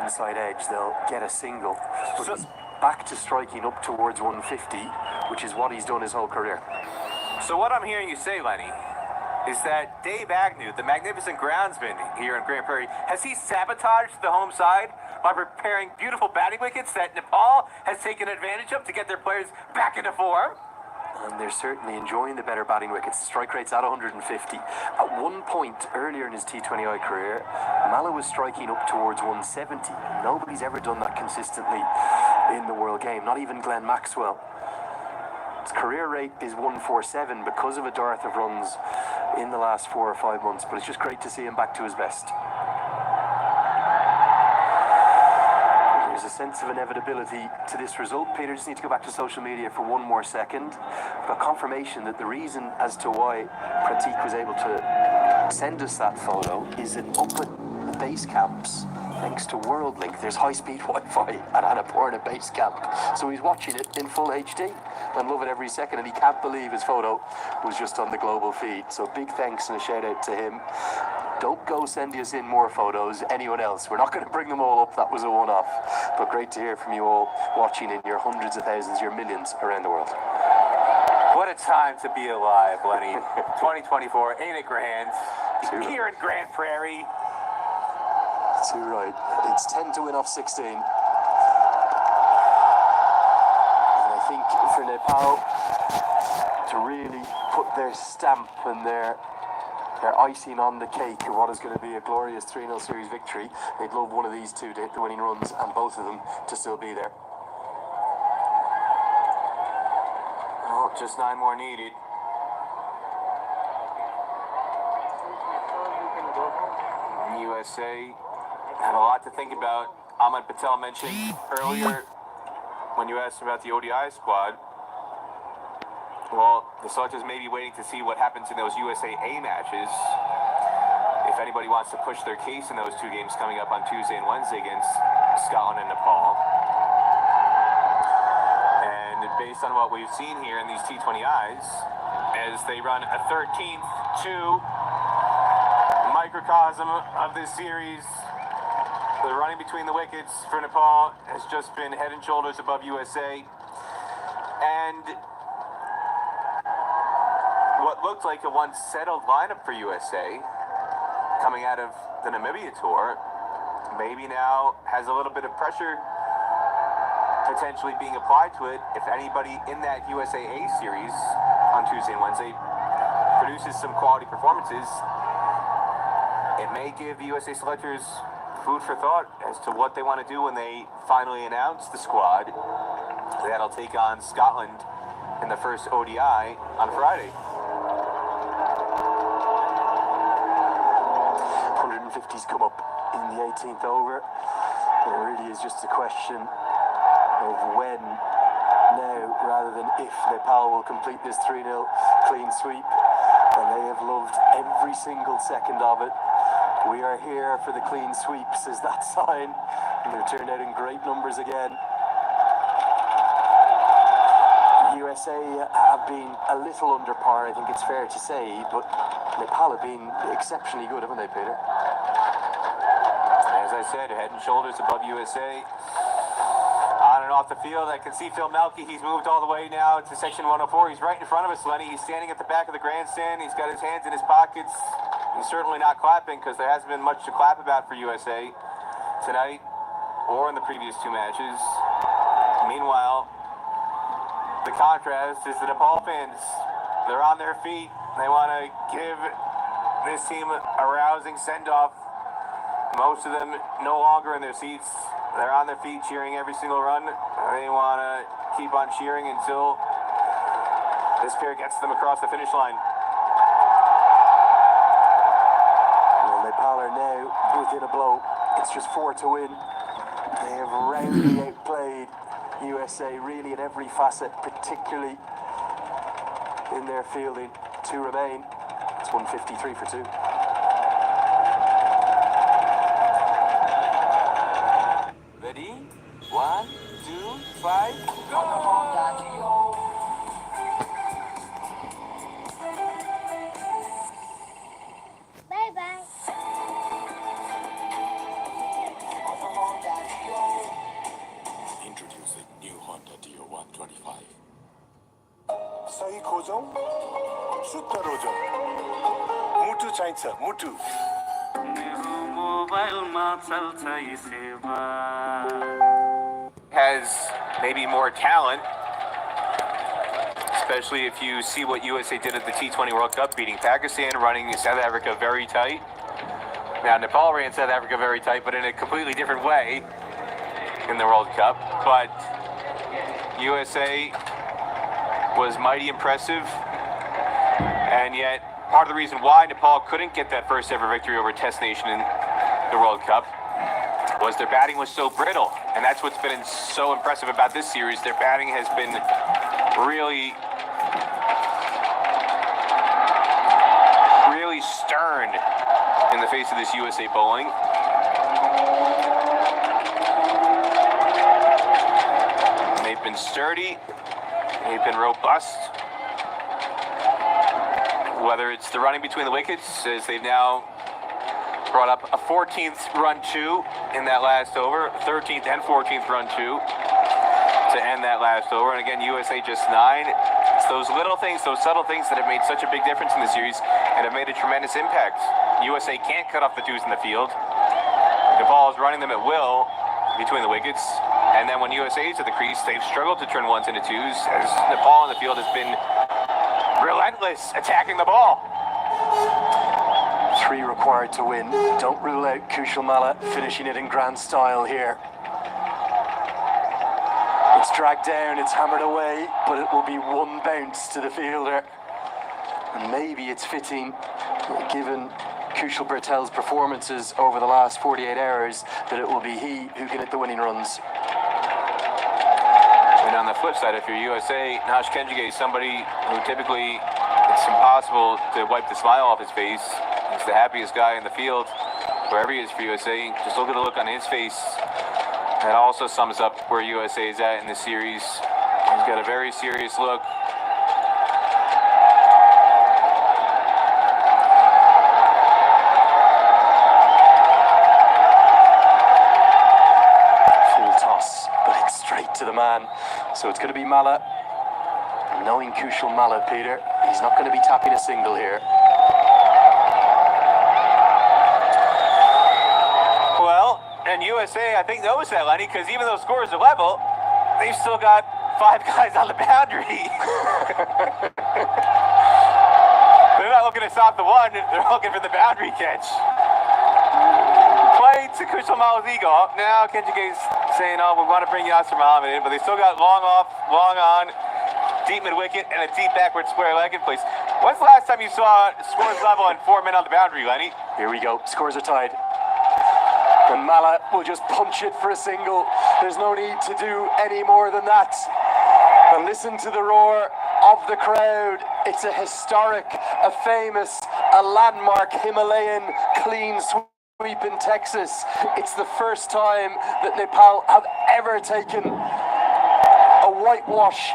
inside edge, they'll get a single. But he's back to striking up towards 150, which is what he's done his whole career. So what I'm hearing you say, Lenny, is that Dave Agnew, the magnificent groundsman here in Grand Prairie, has he sabotaged the home side by preparing beautiful batting wickets that Nepal has taken advantage of to get their players back into form? And they're certainly enjoying the better batting wickets. Strike rate's at 150. At one point earlier in his T20I career, Mallow was striking up towards 170. Nobody's ever done that consistently in the world game, not even Glenn Maxwell. His career rate is 147 because of a dearth of runs in the last 4 or 5 months, but it's just great to see him back to his best. There's a sense of inevitability to this result. Peter, just need to go back to social media for one more second. I've got confirmation that the reason as to why Pratik was able to send us that photo is that up at the base camps, thanks to WorldLink, there's high-speed Wi-Fi at Annapurna base camp. So he's watching it in full HD and love it every second, and he can't believe his photo was just on the global feed. So big thanks and a shout out to him. Don't go sending us in more photos, anyone else. We're not going to bring them all up, that was a one-off. But great to hear from you all watching in your hundreds of thousands, your millions around the world. What a time to be alive, Lenny. 2024, ain't it grand? Here in Grand Prairie. Too right. It's 10 to win off 16. And I think for Nepal to really put their stamp and their icing on the cake of what is going to be a glorious 3-0 series victory, they'd love one of these two to hit the winning runs and both of them to still be there. Oh, just 9 more needed. USA had a lot to think about. Ahmed Patel mentioned earlier when you asked about the ODI squad, well, the selectors may be waiting to see what happens in those USA A matches. If anybody wants to push their case in those 2 games coming up on Tuesday and Wednesday against Scotland and Nepal. And based on what we've seen here in these T20Is, as they run a 13th to microcosm of this series, the running between the wickets for Nepal has just been head and shoulders above USA. And what looked like a once settled lineup for USA coming out of the Namibia tour maybe now has a little bit of pressure potentially being applied to it. If anybody in that USA A series on Tuesday and Wednesday produces some quality performances, it may give the USA selectors food for thought as to what they want to do when they finally announce the squad that'll take on Scotland in the first ODI on Friday. 150's come up in the 18th over. It really is just a question of when now rather than if Nepal will complete this 3-0 clean sweep, and they have loved every single second of it. We are here for the clean sweep, says that sign, and they've turned out in great numbers again. USA have been a little under par, I think it's fair to say, but Nepal have been exceptionally good, haven't they, Peter? As I said, head and shoulders above USA. On and off the field, I can see Phil Melke. He's moved all the way now to section 104. He's right in front of us, Lenny. He's standing at the back of the grandstand. He's got his hands in his pockets. He's certainly not clapping because there hasn't been much to clap about for USA tonight or in the previous 2 matches. Meanwhile, the contrast is the Nepal fans. They're on their feet. They want to give this team a rousing send-off. Most of them no longer in their seats. They're on their feet cheering every single run. They want to keep on cheering until this pair gets them across the finish line. Well, Nepal are now within a blow. It's just 4 to win. They have roundly outplayed USA really in every facet, particularly in their fielding. 2 remain. It's 153 for 2. Ready? 1, 2, 5, go! Bye-bye. चाहिन्छ मुटु has maybe more talent, especially if you see what USA did at the T20 World Cup, beating Pakistan, running South Africa very tight. Now, Nepal ran South Africa very tight, but in a completely different way in the World Cup. But USA was mighty impressive, and yet part of the reason why Nepal couldn't get that first ever victory over Test Nation in the World Cup was their batting was so brittle, and that's what's been so impressive about this series. Their batting has been really stern in the face of this USA bowling. They've been sturdy, they've been robust. Whether it's the running between the wickets, as they've now brought up a 14th run two in that last over, 13th and 14th run two to end that last over. And again, USA just 9. It's those little things, those subtle things that have made such a big difference in the series and have made a tremendous impact. USA can't cut off the twos in the field. Nepal is running them at will between the wickets. And then when USA is at the crease, they've struggled to turn ones into twos, as Nepal in the field has been relentless attacking the ball. 3 required to win. Don't rule out Kushal Malla finishing it in grand style here. It's dragged down, it's hammered away, but it will be 1 bounce to the fielder. And maybe it's fitting, given Kushal Bertel's performances over the last 48 hours, that it will be he who can hit the winning runs. And on the flip side, if you're USA, Nash Kenjige is somebody who typically it's impossible to wipe the smile off his face. He's the happiest guy in the field, wherever he is for USA. Just look at the look on his face. That also sums up where USA is at in this series. He's got a very serious look. Full toss, but it's straight to the man. So it's going to be Malla. Knowing Kushal Malla, Peter, he's not going to be tapping a single here. Well, and USA, I think, knows that, Lenny, because even though scores are level, they've still got 5 guys on the boundary. They're not looking to stop the one, they're looking for the boundary catch. Play to Kushal Malla's ego. Now Kenjige's saying, oh, we want to bring Yasser Mohammed in, but they still got long off, long on, deep mid-wicket, and a deep backward square leg in place. When's the last time you saw scores level and 4 men on the boundary, Lenny? Here we go, scores are tied. And Malla will just punch it for a single. There's no need to do any more than that. And listen to the roar of the crowd. It's a historic, a famous, a landmark Himalayan clean sweep in Texas. It's the first time that Nepal have ever taken a whitewash